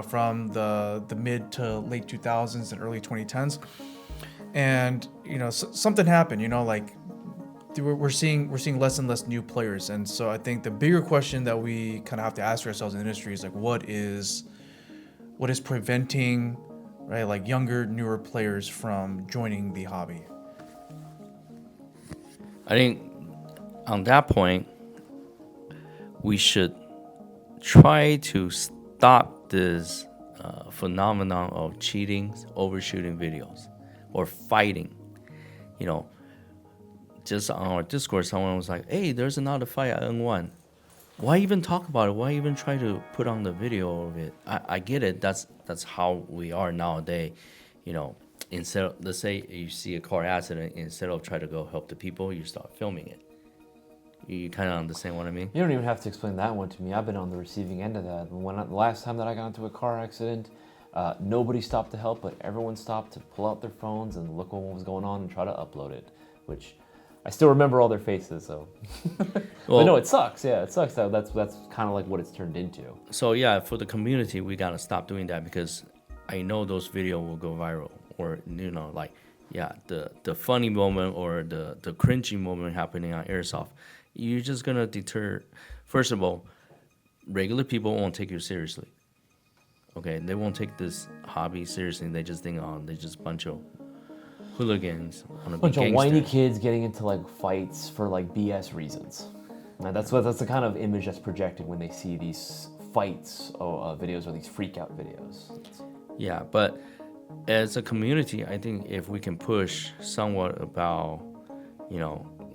from the mid to late 2000s and early 2010s, and something happened. Like we're seeing less and less new players, and so I think the bigger question that we kind of have to ask ourselves in the industry is like, what is preventing right? Like younger, newer players from joining the hobby? I think on that point, we should try to stop this phenomenon of cheating, overshooting videos, or fighting. You know, just on our Discord, someone was like, "Hey, there's another fight at N1. Why even talk about it? Why even try to put on the video of it?" I get it. That's how we are nowadays. You know, instead of, let's say you see a car accident, instead of try to go help the people, you start filming it. You kind of understand what I mean? You don't even have to explain that one to me. I've been on the receiving end of that. The last time that I got into a car accident, nobody stopped to help, but everyone stopped to pull out their phones and look at what was going on and try to upload it, which I still remember all their faces. So, Well, but no, it sucks. Yeah, it sucks. That's kind of like what it's turned into. So yeah, for the community, we gotta stop doing that because I know those videos will go viral, or like, yeah, the funny moment or the cringy moment happening on Airsoft. You're just gonna deter. First of all, regular people won't take you seriously. Okay, they won't take this hobby seriously. They just think, oh, they're just a bunch of hooligans on a Bunch of gangsters. whiny kids getting into like fights for like BS reasons. And that's the kind of image that's projected when they see these fights videos or these freak out videos. Yeah, but as a community, I think if we can push somewhat about,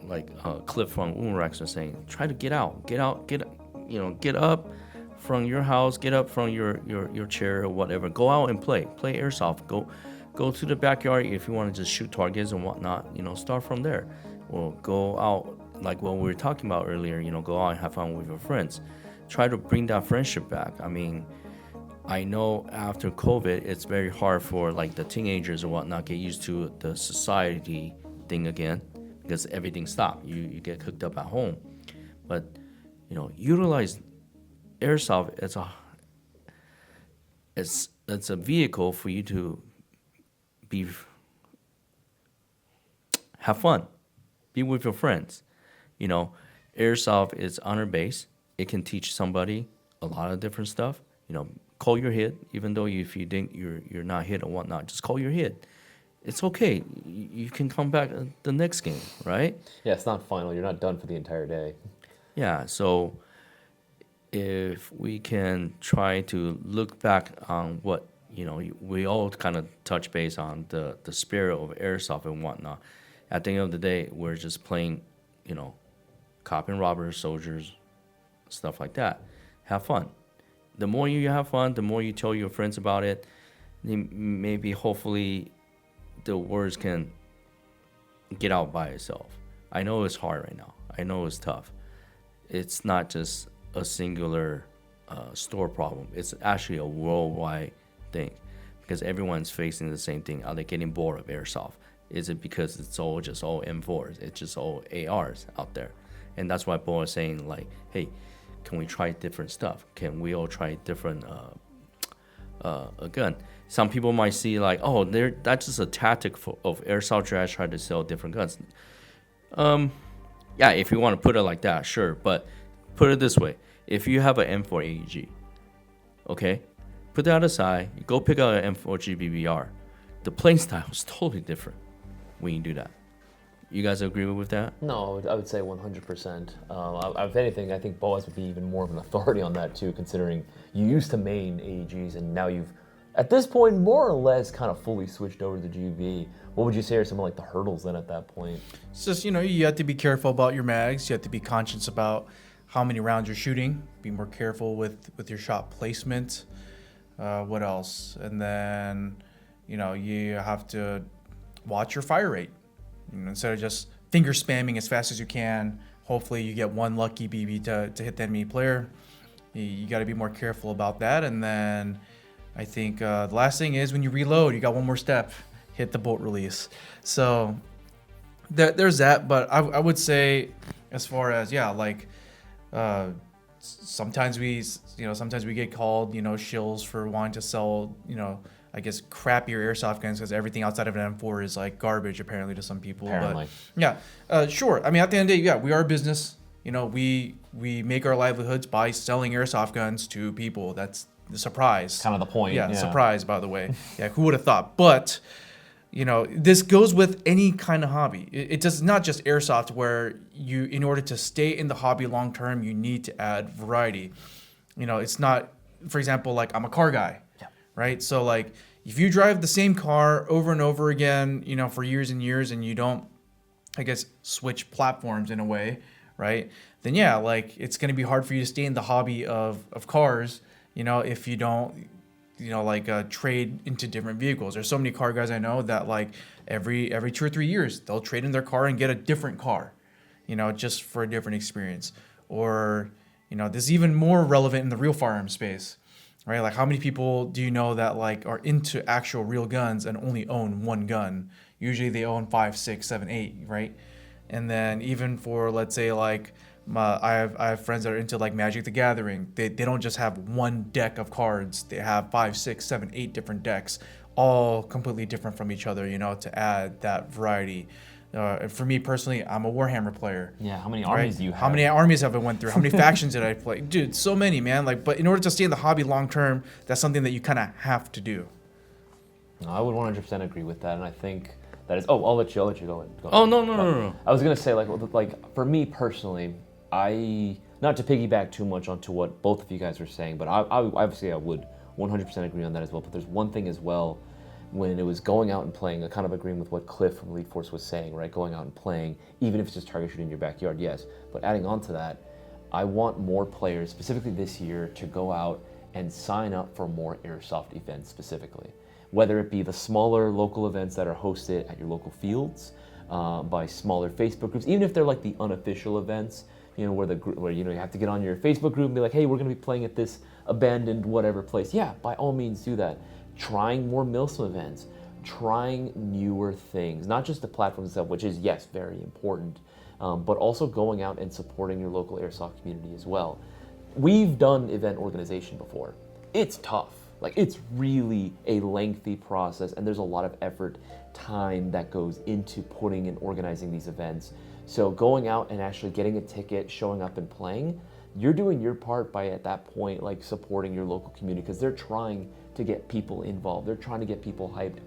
like a clip from Unrex was saying, try to get up from your house, get up from your chair or whatever, go out and play airsoft, go to the backyard if you want to just shoot targets and whatnot, start from there, or go out like what we were talking about earlier, go out and have fun with your friends, try to bring that friendship back. I mean, I know after COVID, it's very hard for like the teenagers or whatnot get used to the society thing again because everything stopped. You get cooked up at home, but utilize airsoft as it's a vehicle for you to have fun, be with your friends. Airsoft is honor based. It can teach somebody a lot of different stuff. Call your hit, even though if you think you're not hit or whatnot, just call your hit. It's okay. You can come back the next game, right? Yeah, it's not final. You're not done for the entire day. Yeah, so if we can try to look back on what, we all kind of touch base on the spirit of airsoft and whatnot. At the end of the day, we're just playing, cop and robbers, soldiers, stuff like that. Have fun. The more you have fun, the more you tell your friends about it, maybe hopefully the words can get out by itself. I know it's hard right now. I know it's tough. It's not just a singular store problem. It's actually a worldwide thing because everyone's facing the same thing. Are they getting bored of airsoft? Is it because it's all M4s? It's just all ARs out there. And that's why Bo is saying like, hey, can we try different stuff? Can we all try different gun? Some people might see like, oh, that's just a tactic of Airsoft GI trying to sell different guns. Yeah, if you want to put it like that, sure. But put it this way. If you have an M4 AEG, okay, put that aside, you go pick out an M4 GBBR. The playing style is totally different when you do that. You guys agree with that? No, I would say 100%. If anything, I think Boaz would be even more of an authority on that too, considering you used to main AEGs and now you've, at this point, more or less kind of fully switched over to GV. What would you say are some of like the hurdles then at that point? It's just, you have to be careful about your mags. You have to be conscious about how many rounds you're shooting. Be more careful with your shot placement. What else? And then, you have to watch your fire rate. Instead of just finger spamming as fast as you can, hopefully you get one lucky BB to hit the enemy player. You got to be more careful about that. And then I think the last thing is when you reload, you got one more step, hit the bolt release. So there's that. But I would say as far as, sometimes we get called, shills for wanting to sell, I guess crappier airsoft guns because everything outside of an M4 is like garbage apparently to some people. Apparently. But yeah, sure. I mean, at the end of the day, yeah, we are a business. We make our livelihoods by selling airsoft guns to people. That's surprise. Kind of the point. Yeah, surprise, by the way. Yeah, who would have thought? But, this goes with any kind of hobby. It does not just airsoft, where you, in order to stay in the hobby long term, you need to add variety. It's not, for example, like I'm a car guy, right? So like if you drive the same car over and over again, for years and years, and you don't, I guess, switch platforms in a way, right? Then yeah, like it's going to be hard for you to stay in the hobby of cars, if you don't, trade into different vehicles. There's so many car guys I know that like every 2 or 3 years they'll trade in their car and get a different car, just for a different experience. Or this is even more relevant in the real firearm space, right? Like how many people do you know that like are into actual real guns and only own one gun? Usually they own 5, 6, 7, 8, right? And then even for, let's say, like I have friends that are into like Magic the Gathering. They don't just have one deck of cards. They have 5, 6, 7, 8 different decks, all completely different from each other, to add that variety. For me personally, I'm a Warhammer player. Yeah, how many armies do you have? How many armies have I went through? How many factions did I play? Dude, so many, man. Like, but in order to stay in the hobby long term, that's something that you kind of have to do. No, I would 100% agree with that, and I think that is. Oh, I'll let you go. Oh no. I was gonna say like for me personally, not to piggyback too much onto what both of you guys are saying, but I obviously I would 100% agree on that as well. But there's one thing as well, when it was going out and playing, I kind of agreeing with what Cliff from Elite Force was saying, right? Going out and playing, even if it's just target shooting in your backyard, yes. But adding on to that, I want more players, specifically this year, to go out and sign up for more airsoft events specifically. Whether it be the smaller local events that are hosted at your local fields, by smaller Facebook groups, even if they're like the unofficial events, where you have to get on your Facebook group and be like, hey, we're going to be playing at this abandoned whatever place. Yeah, by all means do that. Trying more MILSM events, trying newer things, not just the platforms itself, which is, yes, very important, but also going out and supporting your local airsoft community as well. We've done event organization before. It's tough. Like, it's really a lengthy process, and there's a lot of effort, time that goes into putting and organizing these events. So going out and actually getting a ticket, showing up and playing, you're doing your part by, at that point, like supporting your local community, because they're trying to get people involved. They're trying to get people hyped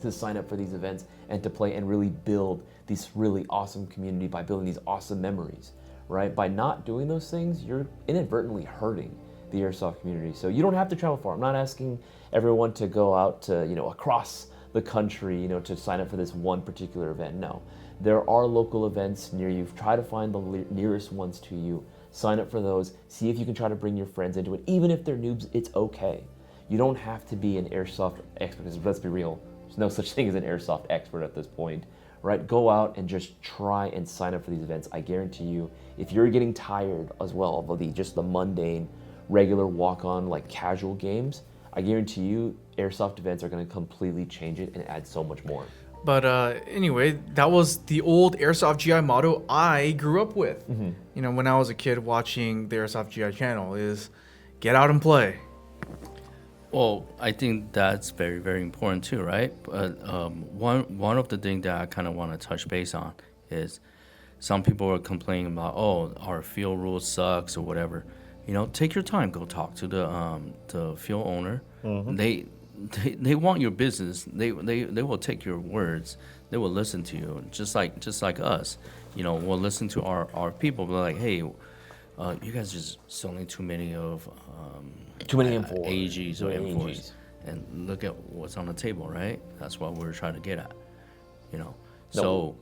to sign up for these events and to play and really build this really awesome community by building these awesome memories, right? By not doing those things, you're inadvertently hurting the airsoft community. So you don't have to travel far. I'm not asking everyone to go out to, across the country, to sign up for this one particular event. No, there are local events near you. Try to find the nearest ones to you. Sign up for those. See if you can try to bring your friends into it. Even if they're noobs, it's okay. You don't have to be an airsoft expert, because let's be real, there's no such thing as an airsoft expert at this point, right? Go out and just try and sign up for these events. I guarantee you, if you're getting tired as well of just the mundane, regular walk-on, like casual games, I guarantee you airsoft events are going to completely change it and add so much more. But anyway, that was the old Airsoft GI motto I grew up with. Mm-hmm. When I was a kid watching the Airsoft GI channel, is get out and play. Well, I think that's very, very important too, right? But one of the things that I kind of want to touch base on is some people are complaining about, oh, our field rule sucks or whatever. Take your time. Go talk to the field owner. Mm-hmm. They want your business. They will take your words. They will listen to you, just like us. We'll listen to our people. But like, hey, you guys just selling too many M4 AGs or M4s, and look at what's on the table, right? That's what we're trying to get at. So,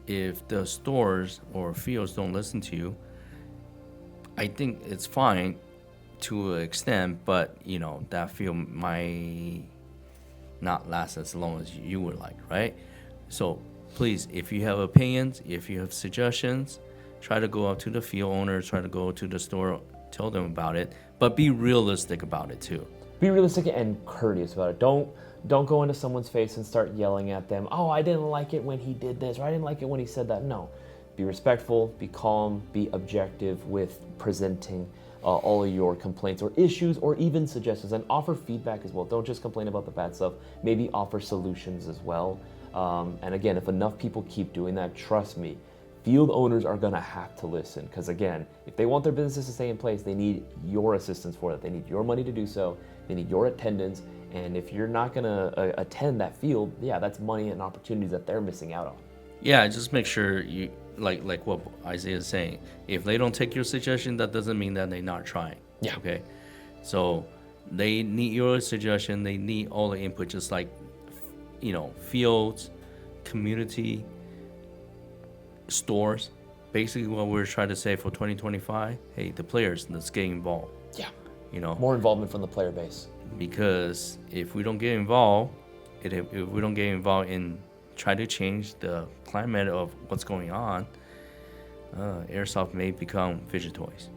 if the stores or fields don't listen to you, I think it's fine to an extent, but that field might not last as long as you would like, right? So please, if you have opinions, if you have suggestions, try to go up to the field owner, try to go to the store, tell them about it, but be realistic about it too. Be realistic and courteous about it. Don't go into someone's face and start yelling at them, oh, I didn't like it when he did this, or I didn't like it when he said that. No. Be respectful, be calm, be objective with presenting all of your complaints or issues or even suggestions, and offer feedback as well. Don't just complain about the bad stuff. Maybe offer solutions as well. And again, if enough people keep doing that, trust me, field owners are gonna have to listen, because again, if they want their businesses to stay in place, they need your assistance for that. They need your money to do so. They need your attendance. And if you're not gonna attend that field, yeah, that's money and opportunities that they're missing out on. Yeah, just make sure you like what Isaiah is saying. If they don't take your suggestion, that doesn't mean that they're not trying. Yeah. Okay. So they need your suggestion. They need all the input, just like fields, community, stores. Basically, what we're trying to say for 2025. Hey, the players, let's get involved. Yeah. More involvement from the player base. Because if we don't get involved, if we don't get involved in try to change the climate of what's going on, airsoft may become fidget toys.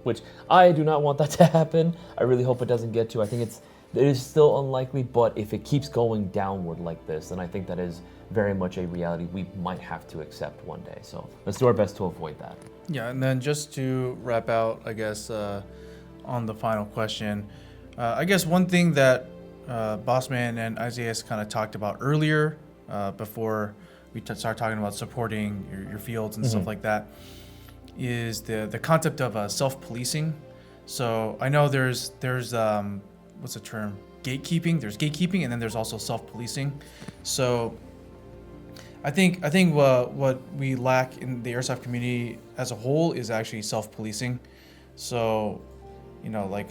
Which I do not want that to happen. I really hope it doesn't get to. I think it is still unlikely, but if it keeps going downward like this, then I think that is very much a reality we might have to accept one day. So let's do our best to avoid that. Yeah, and then just to wrap out, I guess, on the final question, I guess one thing that Bossman and Isaiah kind of talked about earlier, before we start talking about supporting your fields and stuff like that, is the concept of self-policing. So I know there's what's the term? Gatekeeping. There's gatekeeping, and then there's also self-policing. So I think what we lack in the airsoft community as a whole is actually self-policing. So if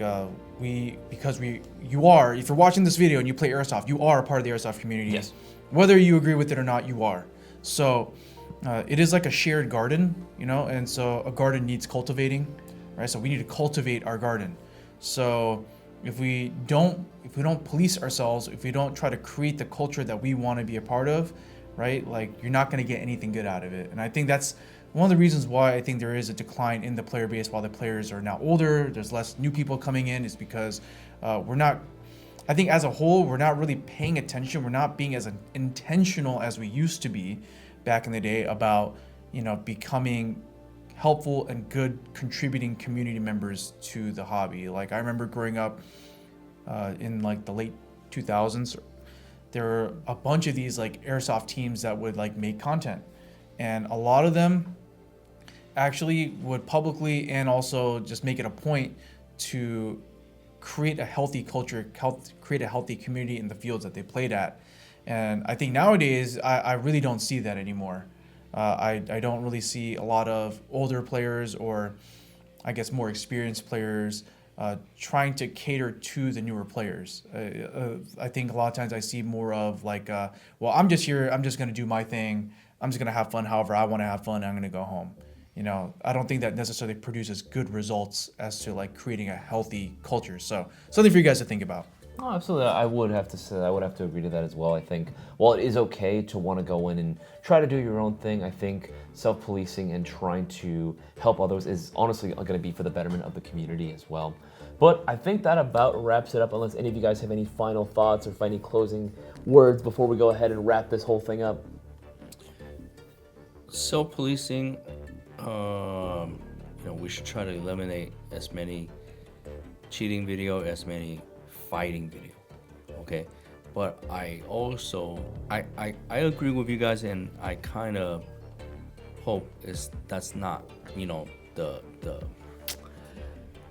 you're watching this video and you play airsoft, you are a part of the airsoft community. Yes. Whether you agree with it or not, you are. So it is like a shared garden, and so a garden needs cultivating, right? So we need to cultivate our garden. So if we don't police ourselves, if we don't try to create the culture that we want to be a part of, right? Like, you're not going to get anything good out of it. And I think that's one of the reasons why I think there is a decline in the player base while the players are now older. There's less new people coming in, is because I think as a whole, we're not really paying attention. We're not being as intentional as we used to be back in the day about, becoming helpful and good contributing community members to the hobby. Like, I remember growing up in like the late 2000s, there were a bunch of these like airsoft teams that would like make content, and a lot of them actually would publicly and also just make it a point to create a healthy culture, create a healthy community in the fields that they played at. And I think nowadays, I really don't see that anymore. I don't really see a lot of older players, or I guess more experienced players, trying to cater to the newer players. I think a lot of times I see more of like, well, I'm just here, I'm just going to do my thing, I'm just going to have fun however I want to have fun, and I'm going to go home. I don't think that necessarily produces good results as to like creating a healthy culture. So something for you guys to think about. Oh, absolutely. I would have to agree to that as well. I think while it is okay to want to go in and try to do your own thing, I think self-policing and trying to help others is honestly going to be for the betterment of the community as well. But I think that about wraps it up, unless any of you guys have any final thoughts or any closing words before we go ahead and wrap this whole thing up. Self-policing, we should try to eliminate as many cheating video, as many fighting video, okay? But I also, I agree with you guys, and I kind of hope that's not, the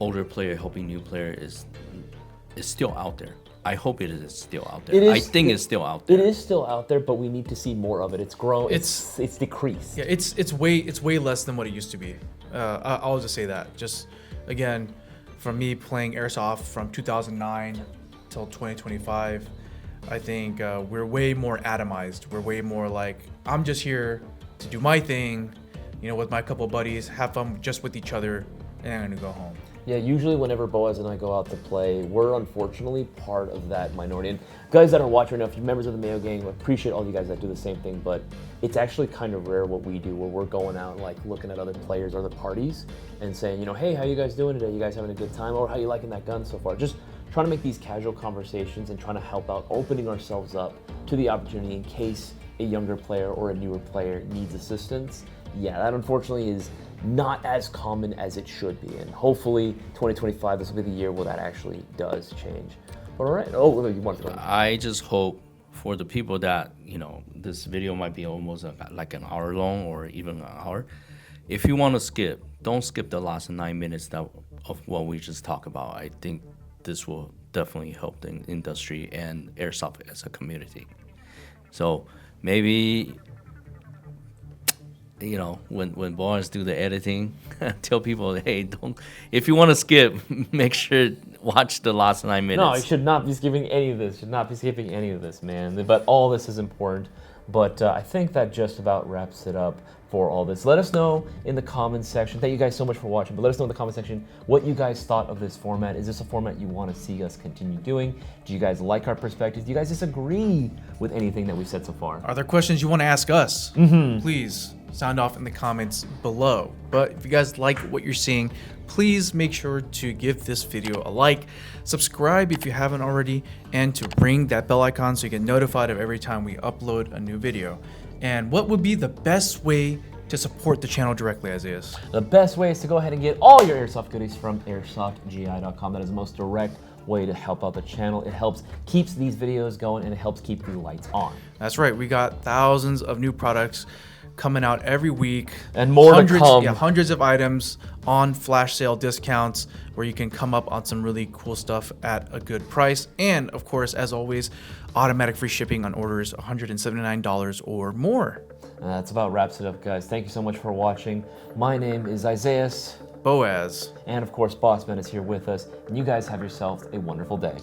older player helping new player is still out there. I hope it is still out there. I think it's still out there. It is still out there, but we need to see more of it. It's grown. It's decreased. Yeah, it's way less than what it used to be. I'll just say that. Just again, from me playing airsoft from 2009 till 2025, I think we're way more atomized. We're way more like, I'm just here to do my thing, with my couple buddies, have fun just with each other, and I'm gonna go home. Yeah, usually whenever Boaz and I go out to play, we're unfortunately part of that minority. And guys that are watching right now, if you're members of the Mayo Gang, I appreciate all you guys that do the same thing, but it's actually kind of rare what we do, where we're going out and like looking at other players or other parties and saying, hey, how you guys doing today? You guys having a good time? Or how you liking that gun so far? Just trying to make these casual conversations and trying to help out, opening ourselves up to the opportunity in case a younger player or a newer player needs assistance. Yeah, that unfortunately is not as common as it should be, and hopefully 2025, this will be the year where that actually does change. But all right. Oh, you want to go? I just hope for the people that, this video might be almost like an hour long or even an hour. If you want to skip, don't skip the last 9 minutes of what we just talked about. I think this will definitely help the industry and Airsoft as a community. So maybe, when boys do the editing, tell people, hey, if you want to skip, make sure watch the last 9 minutes. No, you should not be skipping any of this. Should not be skipping any of this, man. But all this is important. But I think that just about wraps it up for all this. Let us know in the comments section. Thank you guys so much for watching. But let us know in the comment section what you guys thought of this format. Is this a format you want to see us continue doing? Do you guys like our perspectives? Do you guys disagree with anything that we've said so far? Are there questions you want to ask us? Please sound off in the comments below. But if you guys like what you're seeing, please make sure to give this video a like, subscribe if you haven't already, and to ring that bell icon so you get notified of every time we upload a new video. And what would be the best way to support the channel directly, Isaiah? The best way is to go ahead and get all your Airsoft goodies from AirsoftGI.com. That is the most direct way to help out the channel. It keeps these videos going, and it helps keep the lights on. That's right. We got thousands of new products coming out every week, and more to come. Yeah, hundreds of items on flash sale discounts where you can come up on some really cool stuff at a good price. And of course, as always, automatic free shipping on orders $179 or more. That's about wraps it up, guys. Thank you so much for watching. My name is Isaiah. Boaz. And of course, Bossman is here with us. And you guys have yourselves a wonderful day.